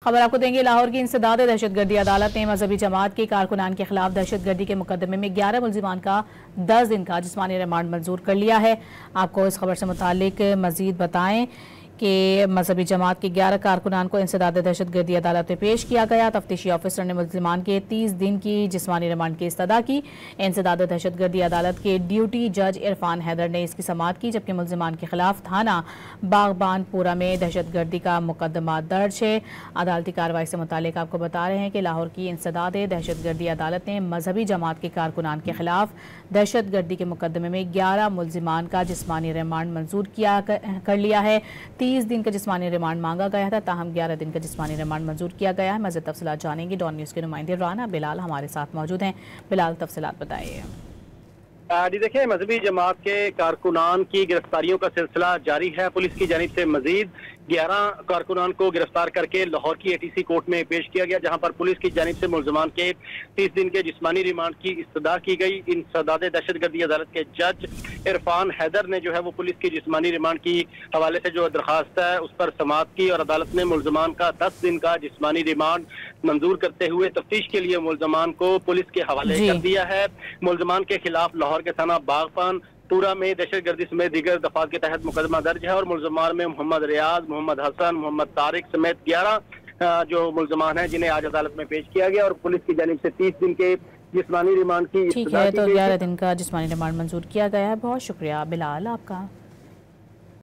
खबर आपको देंगे। लाहौर की इंसदाद दहशतगर्दी अदालत ने मजहबी जमात के कारकुनान के खिलाफ दहशतगर्दी के मुकदमे में 11 मुलजिमान का 10 दिन का जिस्मानी रिमांड मंजूर कर लिया है। आपको इस खबर से मुतालिक मजीद बताएं कि मजहबी जमात के 11 कारकुनान को इंसदाद दहशतगर्दी अदालत में पेश किया गया। तफ्तीशी ऑफिसर ने मुलजिमान के 30 दिन की जिस्मानी रिमांड की इस्तदा की। इंसदाद दहशतगर्दी अदालत के ड्यूटी जज इरफान हैदर ने इसकी समाअत की, जबकि मुलजिमान के खिलाफ थाना बागबानपुरा में दहशतगर्दी का मुकदमा दर्ज है। अदालती कार्रवाई से मुतालिक आपको बता रहे हैं कि लाहौर की इंसदाद दहशतगर्दी अदालत ने मजहबी जमात के कारकुनान के खिलाफ दहशतगर्दी के मुकदमे में 11 मुलजिमान का जिस्मानी रिमांड मंजूर कर लिया है। 30 दिन का जिस्मानी रिमांड मांगा गया था, ताहम 11 दिन का जिस्मानी रिमांड मंजूर किया गया है। मज़ीद तफसीलात जानेंगे। डॉन न्यूज़ के नुमाइंदे राना बिलाल हमारे साथ मौजूद हैं। बिलाल, तफसीलात बताइए। जी देखिए, मजहबी जमात के कारकुनान की गिरफ्तारियों का सिलसिला जारी है। पुलिस की जानिब से मजीद 11 कारकुनान को गिरफ्तार करके लाहौर की ATC कोर्ट में पेश किया गया, जहां पर पुलिस की जानिब से मुलजमान के 30 दिन के जिस्मानी रिमांड की इस्तदा की गई। इंसदाद दहशतगर्दी अदालत के जज इरफान हैदर ने जो है वो पुलिस की जिस्मानी रिमांड की हवाले से जो दरखास्त है उस पर समाअत की और अदालत ने मुलजमान का 10 दिन का जिस्मानी रिमांड मंजूर करते हुए तफ्तीश के लिए मुलजमान को पुलिस के हवाले कर दिया है। मुलजमान के खिलाफ लाहौर के थाना बागबानपुरा में दहशतगर्दी समेत दीगर दफात के तहत मुकदमा दर्ज है और मुलजमान में मोहम्मद रियाज, मोहम्मद हसन, मोहम्मद तारिक समेत 11 जो मुलजमान हैं जिन्हें आज अदालत में पेश किया गया और पुलिस की जानिब से 30 दिन के जिस्मानी रिमांड की ठीक है, तो 11 दिन का जिस्मानी रिमांड मंजूर किया गया है। बहुत शुक्रिया बिलाल आपका।